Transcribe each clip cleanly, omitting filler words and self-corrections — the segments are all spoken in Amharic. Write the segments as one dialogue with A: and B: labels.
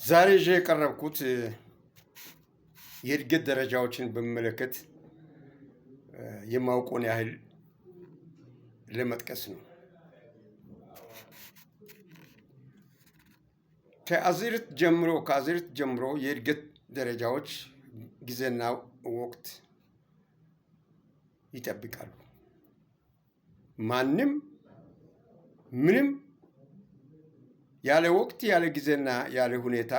A: ዛሬ የቀረብኩት የእድገት ደረጃዎችን በሚመለከት የማውቀውን ያህል ለመጥቀስ ነው። ከአዝርዕት ጀምሮ የእድገት ደረጃዎች ጊዜና ወቅት ይጠብቃሉ። ማንም ምንም ያለ ወቅት ያለ ጊዜና ያለ ሁኔታ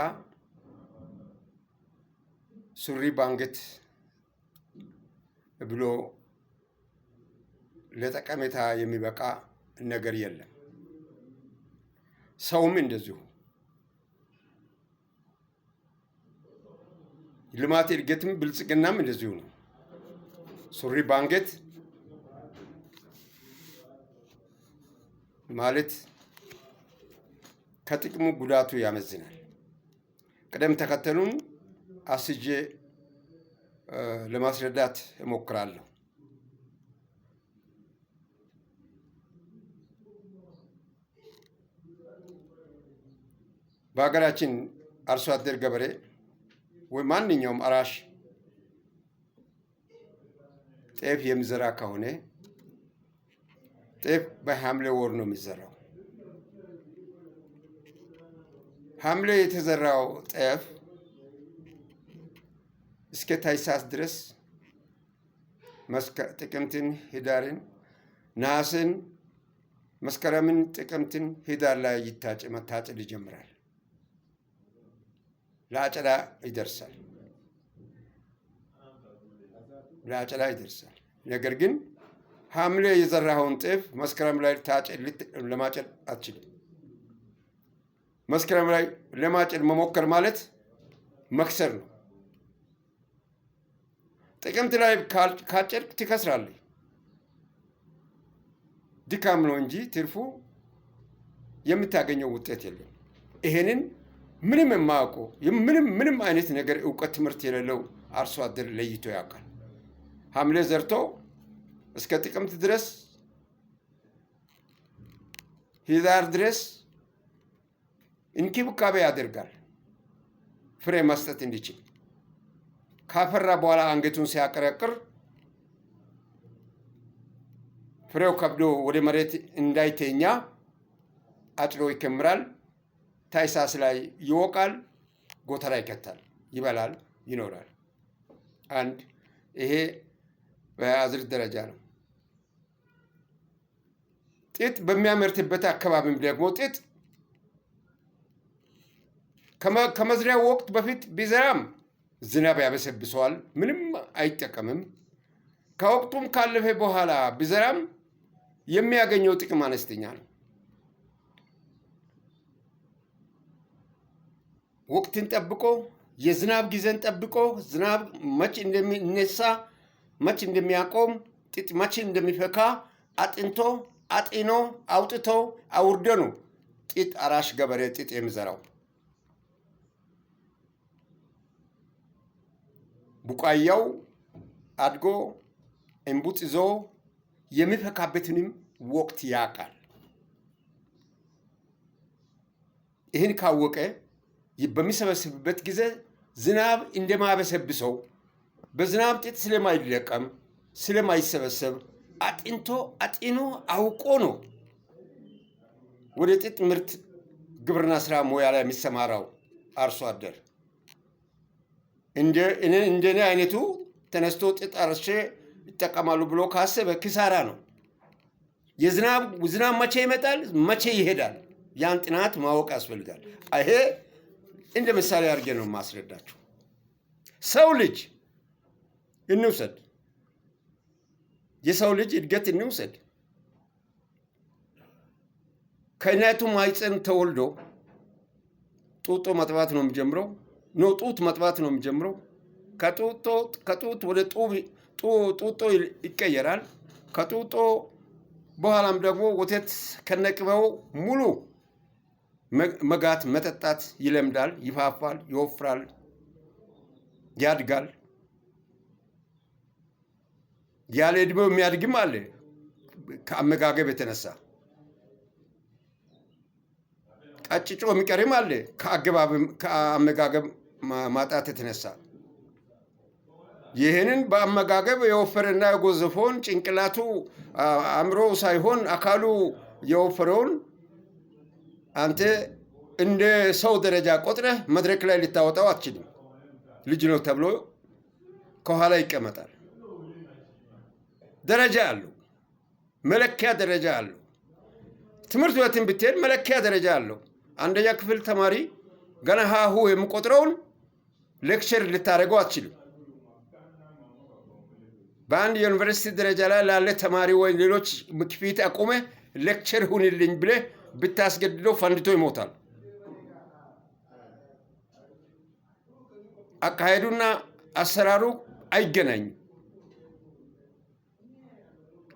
A: ሱሪ ባንገት ብሎ ለጠቀሜታ የሚበቃ ነገር የለም። ሰውም እንደዚሁ ልማት እድገትም ብልጽግናም እንደዚሁ ነው። ሱሪ ባንገት ማለት ከጥቅሙ ጉዳቱ ያመዝናል። ቅደም ተከተሉን አስጄ ለማስረዳት እሞክራለሁ። በሀገራችን አርሶ አደር ገበሬ ወይ ማንኛውም አራሽ ጤፍ የሚዘራ ከሆነ ጤፍ በሐምሌ ወር ነው የሚዘራው። ሐምሌ የተዘራው ጤፍ እስከ ታኅሳስ ድረስ ጥቅምትን፣ ህዳርን፣ ነሐሴን፣ መስከረምን፣ ጥቅምትን፣ ህዳር ላይ መታጨድ ይጀምራል። ለአጨዳ ይደርሳል። ነገር ግን ሐምሌ የዘራኸውን ጤፍ መስከረም ላይ ለማጨድ አትችልም። መስከረም ላይ ለማጨድ መሞከር ማለት መክሰር ነው። ጥቅምት ላይ ካጨድክ ትከስራለህ። ድካም ነው እንጂ ትርፉ የምታገኘው ውጤት የለም። ይሄንን ምንም የማያውቀው ምንም አይነት ነገር እውቀት ትምህርት የሌለው አርሶ አደር ለይቶ ያውቃል። ሐምሌ ዘርቶ እስከ ጥቅምት ድረስ ህዳር ድረስ እንክብካቤ ያደርጋል ፍሬ መስጠት እንዲችል። ካፈራ በኋላ አንገቱን ሲያቀረቅር ፍሬው ከብዶ ወደ መሬት እንዳይተኛ አጭዶ ይከምራል። ታኅሳስ ላይ ይወቃል፣ ጎተራ ይከታል፣ ይበላል፣ ይኖራል። ይሄ በአዝርዕት ደረጃ ነው። ጥጥ በሚያመርትበት አካባቢም ደግሞ ጥጥ ከመዝሪያው ወቅት በፊት ቢዘራም ዝናብ ያበሰብሰዋል፣ ምንም አይጠቀምም። ከወቅቱም ካለፈ በኋላ ቢዘራም የሚያገኘው ጥቅም አነስተኛ ነው። ወቅትን ጠብቆ የዝናብ ጊዜን ጠብቆ ዝናብ መቼ እንደሚነሳ መቼ እንደሚያቆም ጥጥ መቼ እንደሚፈካ አጢኖ አውጥቶ አውርዶ ነው ጥጥ አራሽ ገበሬ ጥጥ የሚዘራው። ቡቃያው አድጎ እንቡጥ ይዞ የሚፈካበትንም ወቅት ያውቃል። ይህን ካወቀ በሚሰበስብበት ጊዜ ዝናብ እንደማበሰብሰው በዝናብ ጥጥ ስለማይለቀም ስለማይሰበሰብ አጢኖ አውቆ ነው ወደ ጥጥ ምርት ግብርና ስራ ሙያ ላይ የሚሰማራው አርሶ አደር። እንደኔ አይነቱ ተነስቶ ጥጥ አርሼ ይጠቀማሉ ብሎ ካሰበ ኪሳራ ነው። ዝናብ መቼ ይመጣል፣ መቼ ይሄዳል፣ ያን ጥናት ማወቅ ያስፈልጋል። ይሄ እንደ ምሳሌ አድርጌ ነው የማስረዳችሁ። ሰው ልጅ እንውሰድ፣ የሰው ልጅ እድገት እንውሰድ። ከእናቱ ማህፀን ተወልዶ ጡጦ መጥባት ነው የሚጀምረው። ጡት መጥባት ነው የሚጀምረው። ከጡት ወደ ጡጦ ይቀየራል። ከጡጦ በኋላም ደግሞ ወተት ከነቅቤው ሙሉ መጋት መጠጣት ይለምዳል። ይፋፋል፣ ይወፍራል፣ ያድጋል። ያለ ዕድሜው የሚያድግም አለ ከአመጋገብ የተነሳ። ቀጭጮ የሚቀርም አለ ከአመጋገብ ማጣት የተነሳ። ይህንን በአመጋገብ የወፈረና የጎዘፈውን ጭንቅላቱ አእምሮ ሳይሆን አካሉ የወፈረውን አንተ እንደ ሰው ደረጃ ቆጥረህ መድረክ ላይ ልታወጣው አትችልም። ልጅ ነው ተብሎ ከኋላ ይቀመጣል። ደረጃ አለው፣ መለኪያ ደረጃ አለው። ትምህርት ቤትን ብትሄድ መለኪያ ደረጃ አለው። አንደኛ ክፍል ተማሪ ገና ሀሁ የሚቆጥረውን ሌክቸር ልታደርገው አትችልም። በአንድ የዩኒቨርሲቲ ደረጃ ላይ ላለ ተማሪ ወይ ሌሎች ፊት አቁመ ሌክቸር ሁንልኝ ብለህ ብታስገድደው ፈንድቶ ይሞታል። አካሄዱና አሰራሩ አይገናኝም።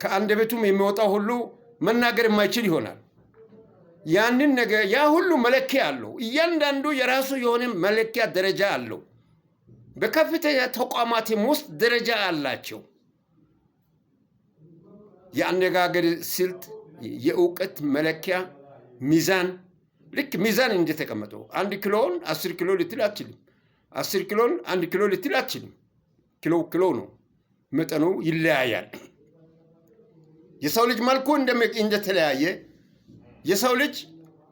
A: ከአንደበቱም የሚወጣው ሁሉ መናገር የማይችል ይሆናል። ያንን ነገር ያ ሁሉ መለኪያ አለው። እያንዳንዱ የራሱ የሆነ መለኪያ ደረጃ አለው። በከፍተኛ ተቋማትም ውስጥ ደረጃ አላቸው። የአነጋገር ስልት፣ የእውቀት መለኪያ ሚዛን፣ ልክ ሚዛን እንደተቀመጠው 1 ኪሎን 10 ኪሎ ልትል አትችልም። 10 ኪሎን 1 ኪሎ ልትል አትችልም። ኪሎ ነው፣ መጠኑ ይለያያል። የሰው ልጅ መልኩ እንደተለያየ የሰው ልጅ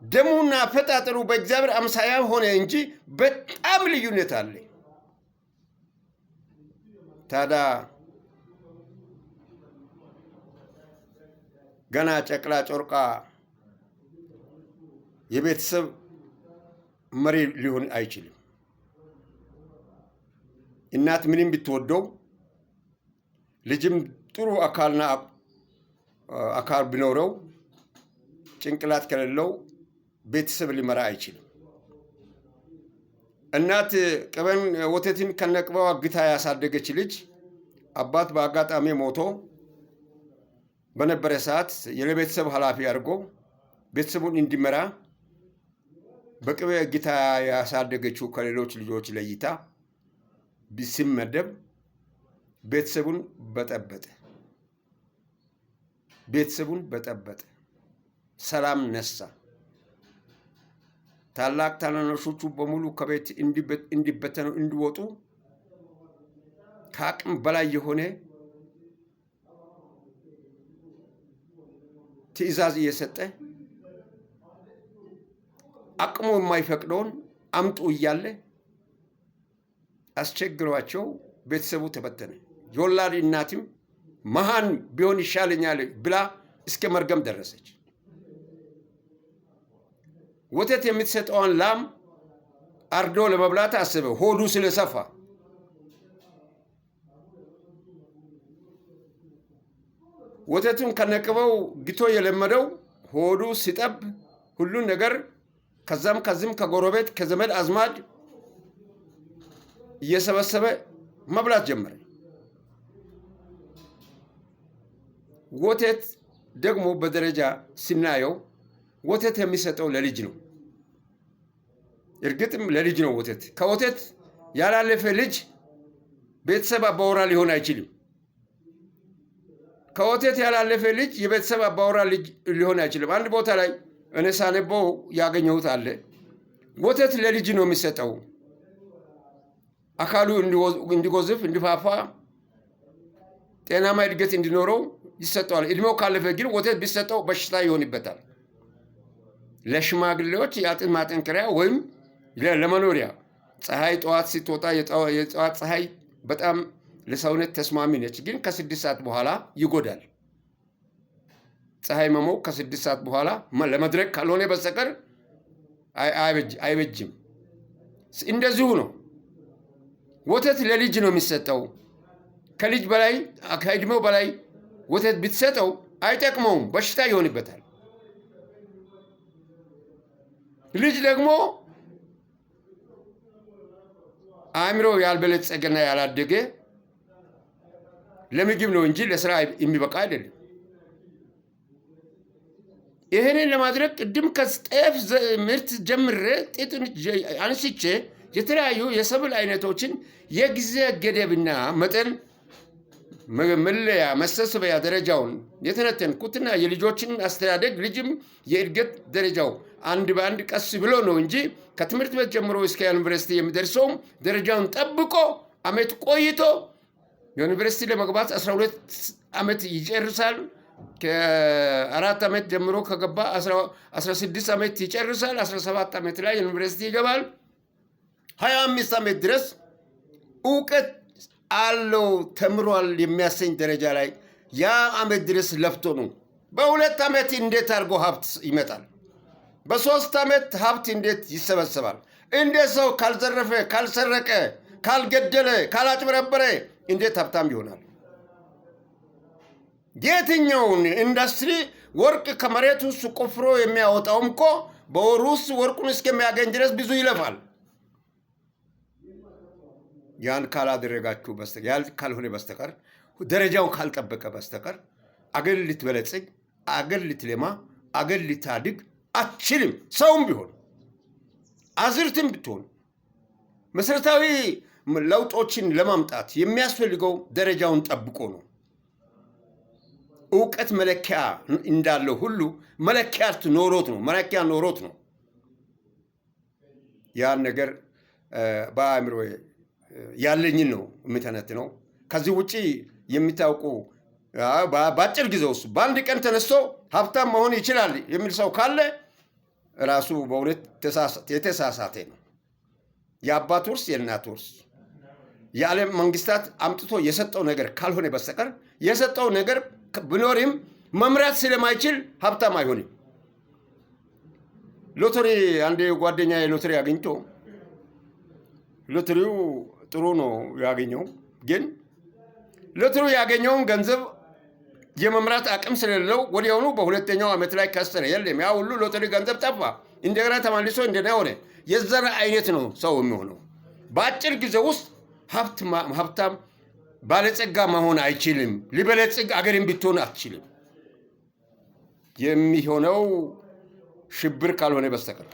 A: ደሙና አፈጣጠሩ በእግዚአብሔር አምሳያ ሆነ እንጂ በጣም ልዩነት አለ። ታዲያ ገና ጨቅላ ጮርቃ የቤተሰብ መሪ ሊሆን አይችልም። እናት ምንም ብትወደው ልጅም ጥሩ አካል ቢኖረው ጭንቅላት ከሌለው ቤተሰብ ሊመራ አይችልም። እናት ቅበን ወተትን ከነቅበው አግታ ያሳደገች ልጅ አባት በአጋጣሚ ሞቶ በነበረ ሰዓት የቤተሰብ ኃላፊ አድርጎ ቤተሰቡን እንዲመራ በቅቤ እግታ ያሳደገችው ከሌሎች ልጆች ለይታ ሲመደብ ቤተሰቡን በጠበጠ፣ ሰላም ነሳ። ታላቅ ታናናሾቹ በሙሉ ከቤት እንዲበተኑ እንዲወጡ ከአቅም በላይ የሆነ ትዕዛዝ እየሰጠ አቅሙ የማይፈቅደውን አምጡ እያለ አስቸግሯቸው ቤተሰቡ ተበተነ። የወላድ እናትም መሃን ቢሆን ይሻለኛል ብላ እስከ መርገም ደረሰች። ወተት የምትሰጠውን ላም አርዶ ለመብላት አሰበ፣ ሆዱ ስለሰፋ። ወተቱን ከነቅበው ግቶ የለመደው ሆዱ ሲጠብ ሁሉን ነገር ከዚህም ከጎረቤት ከዘመድ አዝማድ እየሰበሰበ መብላት ጀመረ። ወተት ደግሞ በደረጃ ስናየው ወተት የሚሰጠው ለልጅ ነው። እርግጥም ለልጅ ነው ወተት። ከወተት ያላለፈ ልጅ ቤተሰብ አባወራ ሊሆን አይችልም። ከወተት ያላለፈ ልጅ የቤተሰብ አባወራ ልጅ ሊሆን አይችልም። አንድ ቦታ ላይ እኔ ሳነበው ያገኘሁት አለ። ወተት ለልጅ ነው የሚሰጠው፣ አካሉ እንዲጎዝፍ፣ እንዲፋፋ፣ ጤናማ እድገት እንዲኖረው ይሰጠዋል። እድሜው ካለፈ ግን ወተት ቢሰጠው በሽታ ይሆንበታል። ለሽማግሌዎች የአጥንት ማጠንከሪያ ወይም ለመኖሪያ ፀሐይ ጠዋት ስትወጣ የጠዋት ፀሐይ በጣም ለሰውነት ተስማሚ ነች፣ ግን ከ6 ሰዓት በኋላ ይጎዳል። ፀሐይ መሞቅ ከ6 ሰዓት በኋላ ለመድረቅ ካልሆነ በስተቀር አይበጅም። እንደዚሁ ነው። ወተት ለልጅ ነው የሚሰጠው። ከልጅ በላይ ከእድሜው በላይ ወተት ብትሰጠው አይጠቅመውም፣ በሽታ ይሆንበታል። ልጅ ደግሞ አእምሮ ያልበለጸገና ያላደገ ለምግብ ነው እንጂ ለስራ የሚበቃ አይደለም። ይህንን ለማድረግ ቅድም ከጤፍ ምርት ጀምሬ ጥጥን አንስቼ የተለያዩ የሰብል አይነቶችን የጊዜ ገደብና መጠን መለያ መሰብሰቢያ ደረጃውን የተነተንኩትና የልጆችን አስተዳደግ ልጅም የእድገት ደረጃው አንድ በአንድ ቀስ ብሎ ነው እንጂ ከትምህርት ቤት ጀምሮ እስከ ዩኒቨርሲቲ የሚደርሰውም ደረጃውን ጠብቆ አመት ቆይቶ ዩኒቨርሲቲ ለመግባት 12 ዓመት ይጨርሳል። ከ4 ዓመት ጀምሮ ከገባ 16 ዓመት ይጨርሳል። 17 ዓመት ላይ ዩኒቨርሲቲ ይገባል። 25 ዓመት ድረስ እውቀት አለው ተምሯል የሚያሰኝ ደረጃ ላይ ያ ዓመት ድረስ ለፍቶ ነው። በ2 ዓመት እንዴት አድርጎ ሀብት ይመጣል? በ3 ዓመት ሀብት እንዴት ይሰበሰባል? እንዴት ሰው ካልዘረፈ፣ ካልሰረቀ፣ ካልገደለ፣ ካላጭበረበረ እንዴት ሀብታም ይሆናል? የትኛውን ኢንዱስትሪ ወርቅ ከመሬት ውስጥ ቆፍሮ የሚያወጣውም እኮ በወር ውስጥ ወርቁን እስከሚያገኝ ድረስ ብዙ ይለፋል። ያን ካላደረጋችሁ በስተቀር ያን ካልሆነ በስተቀር ደረጃውን ካልጠበቀ በስተቀር አገር ልትበለጽግ፣ አገር ልትለማ፣ አገር ልታድግ አትችልም። ሰውም ቢሆን አዝርትም ብትሆን መሰረታዊ ለውጦችን ለማምጣት የሚያስፈልገው ደረጃውን ጠብቆ ነው። እውቀት መለኪያ እንዳለው ሁሉ መለኪያ ኖሮት ነው። ያን ነገር በአእምሮ ያለኝን ነው የምተነትነው። ከዚህ ውጪ የሚታውቁ በአጭር ጊዜ ውስጥ በአንድ ቀን ተነስቶ ሀብታም መሆን ይችላል የሚል ሰው ካለ ራሱ በእውነት የተሳሳተ ነው። የአባት ውርስ የእናት ውርስ የዓለም መንግስታት አምጥቶ የሰጠው ነገር ካልሆነ በስተቀር የሰጠው ነገር ቢኖርም መምራት ስለማይችል ሀብታም አይሆንም። ሎተሪ አንድ ጓደኛ ሎተሪ አግኝቶ ሎተሪው ጥሩ ነው ያገኘው፣ ግን ሎተሪው ያገኘውን ገንዘብ የመምራት አቅም ስለሌለው ወዲያውኑ በሁለተኛው ዓመት ላይ ከሰረ። የለም ያ ሁሉ ሎተሪ ገንዘብ ጠፋ። እንደገና ተመልሶ እንደና ሆነ። የዘራ አይነት ነው ሰው የሚሆነው። በአጭር ጊዜ ውስጥ ሀብታም ባለጸጋ መሆን አይችልም። ሊበለጽግ አገርን ብትሆን አትችልም። የሚሆነው ሽብር ካልሆነ በስተቀር